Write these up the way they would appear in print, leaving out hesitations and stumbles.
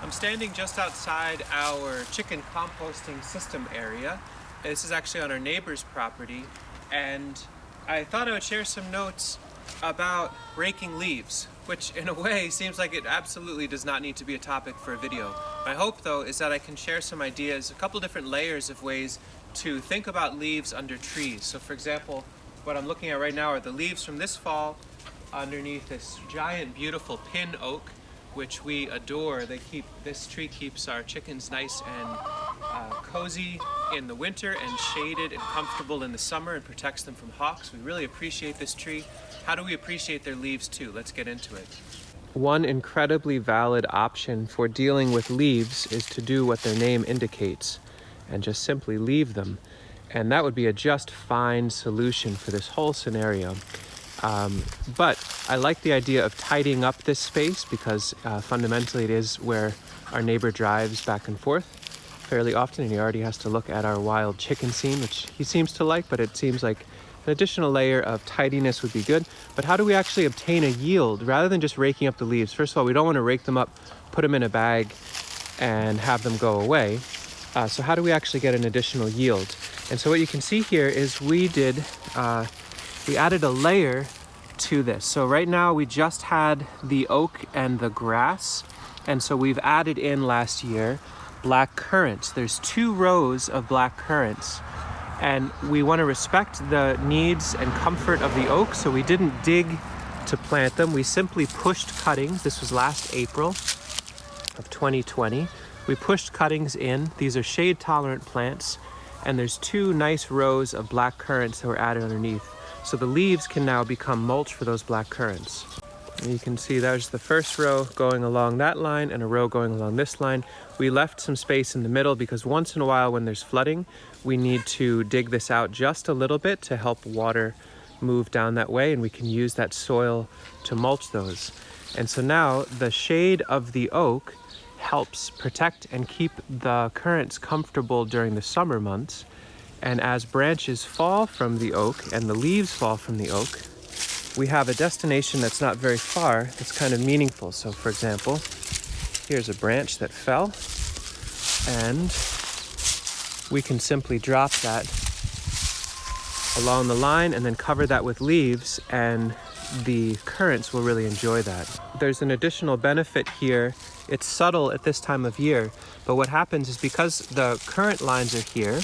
I'm standing just outside our chicken composting system area. This is actually on our neighbor's property, and I thought I would share some notes about raking leaves, which in a way seems like it absolutely does not need to be a topic for a video. My hope though is that I can share some ideas, a couple different layers of ways to think about leaves under trees. So for example, what I'm looking at right now are the leaves from this fall underneath this giant beautiful pin oak, which we adore. This tree keeps our chickens nice and cozy in the winter and shaded and comfortable in the summer and protects them from hawks. We really appreciate this tree. How do we appreciate their leaves too? Let's get into it. One incredibly valid option for dealing with leaves is to do what their name indicates and just simply leave them. And that would be a just fine solution for this whole scenario. But I like the idea of tidying up this space because fundamentally it is where our neighbor drives back and forth fairly often, and he already has to look at our wild chicken scene, which he seems to like, but it seems like an additional layer of tidiness would be good. But how do we actually obtain a yield rather than just raking up the leaves? First of all, we don't want to rake them up, put them in a bag, and have them go away. So how do we actually get an additional yield? And so what you can see here is we added a layer to this. So right now we just had the oak and the grass. And so we've added in last year black currants. There's 2 rows of black currants. And we want to respect the needs and comfort of the oak. So we didn't dig to plant them. We simply pushed cuttings. This was last April of 2020. We pushed cuttings in. These are shade tolerant plants. And there's 2 nice rows of black currants that were added underneath. So the leaves can now become mulch for those black currants. And you can see there's the first row going along that line and a row going along this line. We left some space in the middle because once in a while when there's flooding, we need to dig this out just a little bit to help water move down that way, and we can use that soil to mulch those. And so now the shade of the oak helps protect and keep the currants comfortable during the summer months. And as branches fall from the oak and the leaves fall from the oak, we have a destination that's not very far that's kind of meaningful. So for example, here's a branch that fell, and we can simply drop that along the line and then cover that with leaves, and the currants will really enjoy that. There's an additional benefit here. It's subtle at this time of year, but what happens is because the currant lines are here,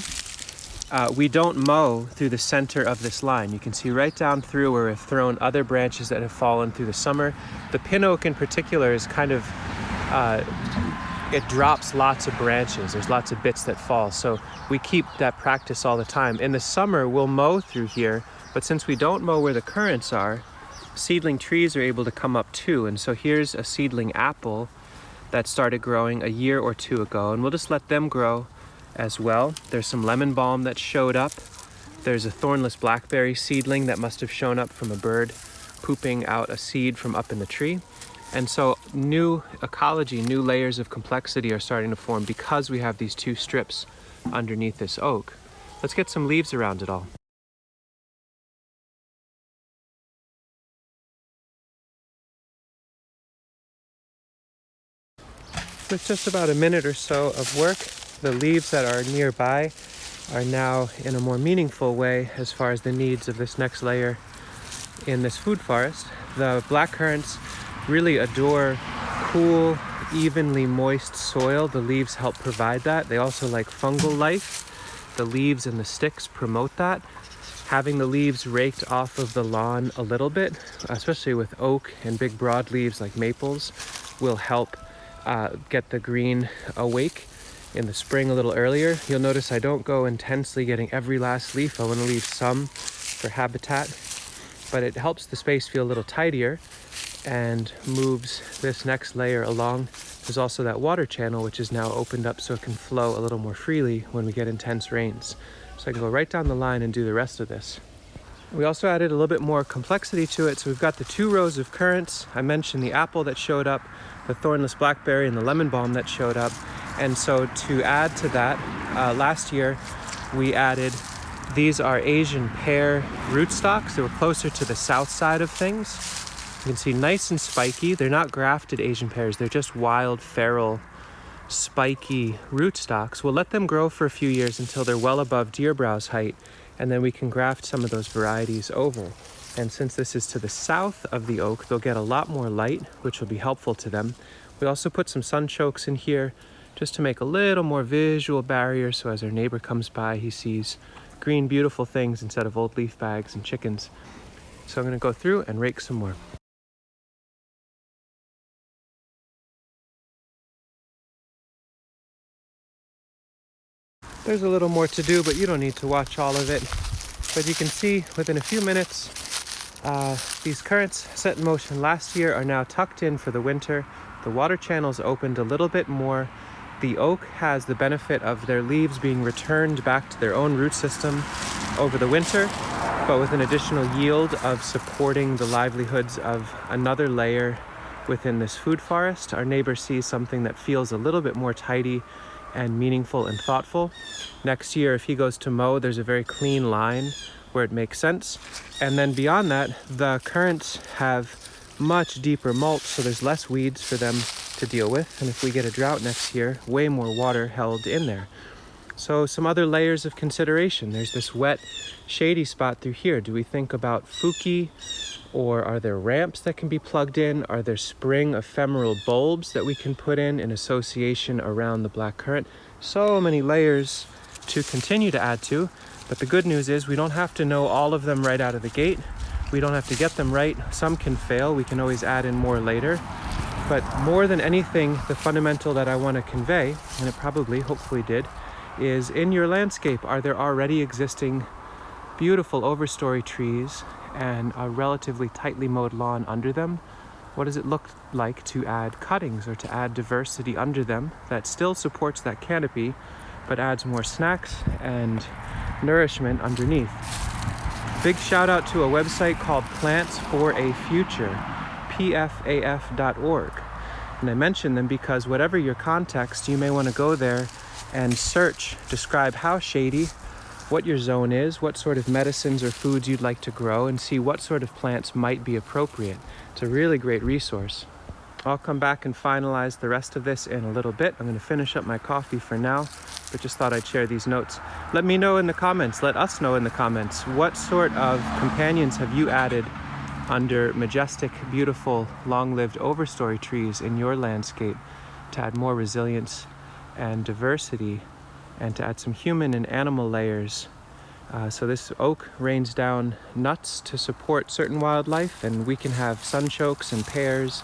we don't mow through the center of this line. You can see right down through where we've thrown other branches that have fallen through the summer. The pin oak in particular is kind of, it drops lots of branches. There's lots of bits that fall. So we keep that practice all the time. In the summer, we'll mow through here, but since we don't mow where the currants are, seedling trees are able to come up too. And so here's a seedling apple that started growing a year or 2 ago, and we'll just let them grow as well. There's some lemon balm that showed up. There's a thornless blackberry seedling that must have shown up from a bird pooping out a seed from up in the tree. And so new ecology, new layers of complexity are starting to form because we have these 2 strips underneath this oak. Let's get some leaves around it all. With just about a minute or so of work, the leaves that are nearby are now in a more meaningful way as far as the needs of this next layer in this food forest. The black currants really adore cool, evenly moist soil. The leaves help provide that. They also like fungal life. The leaves and the sticks promote that. Having the leaves raked off of the lawn a little bit, especially with oak and big broad leaves like maples, will help get the green awake in the spring a little earlier. You'll notice I don't go intensely getting every last leaf. I want to leave some for habitat, but it helps the space feel a little tidier and moves this next layer along. There's also that water channel which is now opened up so it can flow a little more freely when we get intense rains. So I can go right down the line and do the rest of this. We also added a little bit more complexity to it. So we've got the 2 rows of currants. I mentioned the apple that showed up, the thornless blackberry, and the lemon balm that showed up. And so to add to that, last year we added, these are Asian pear rootstocks. They were closer to the south side of things. You can see nice and spiky. They're not grafted Asian pears. They're just wild feral spiky rootstocks. We'll let them grow for a few years until they're well above deer browse height, and then we can graft some of those varieties over. And since this is to the south of the oak, they'll get a lot more light, which will be helpful to them. We also put some sunchokes in here just to make a little more visual barrier, so as our neighbor comes by, he sees green, beautiful things instead of old leaf bags and chickens. So I'm going to go through and rake some more. There's a little more to do, but you don't need to watch all of it. But you can see within a few minutes, these currents set in motion last year are now tucked in for the winter. The water channels opened a little bit more. The oak has the benefit of their leaves being returned back to their own root system over the winter, but with an additional yield of supporting the livelihoods of another layer within this food forest. Our neighbor sees something that feels a little bit more tidy and meaningful and thoughtful. Next year, if he goes to mow, there's a very clean line where it makes sense. And then beyond that, the currants have much deeper mulch, so there's less weeds for them to deal with. And if we get a drought next year, way more water held in there. So some other layers of consideration. There's this wet, shady spot through here. Do we think about fuki? Or are there ramps that can be plugged in? Are there spring ephemeral bulbs that we can put in association around the black currant? So many layers to continue to add to. But the good news is we don't have to know all of them right out of the gate. We don't have to get them right. Some can fail. We can always add in more later. But more than anything, the fundamental that I want to convey, and it probably, hopefully did, is in your landscape, are there already existing beautiful overstory trees and a relatively tightly mowed lawn under them? What does it look like to add cuttings or to add diversity under them that still supports that canopy, but adds more snacks and nourishment underneath? Big shout out to a website called Plants for a Future, pfaf.org. And I mention them because whatever your context, you may want to go there and search, describe how shady, what your zone is, what sort of medicines or foods you'd like to grow, and see what sort of plants might be appropriate. It's a really great resource. I'll come back and finalize the rest of this in a little bit. I'm going to finish up my coffee for now, but just thought I'd share these notes. Let me know in the comments, let us know in the comments, what sort of companions have you added under majestic, beautiful, long-lived overstory trees in your landscape to add more resilience and diversity, and to add some human and animal layers. So this oak rains down nuts to support certain wildlife, and we can have sunchokes and pears,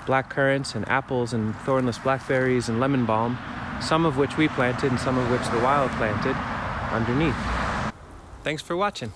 black currants and apples and thornless blackberries and lemon balm, some of which we planted and some of which the wild planted underneath. Thanks for watching.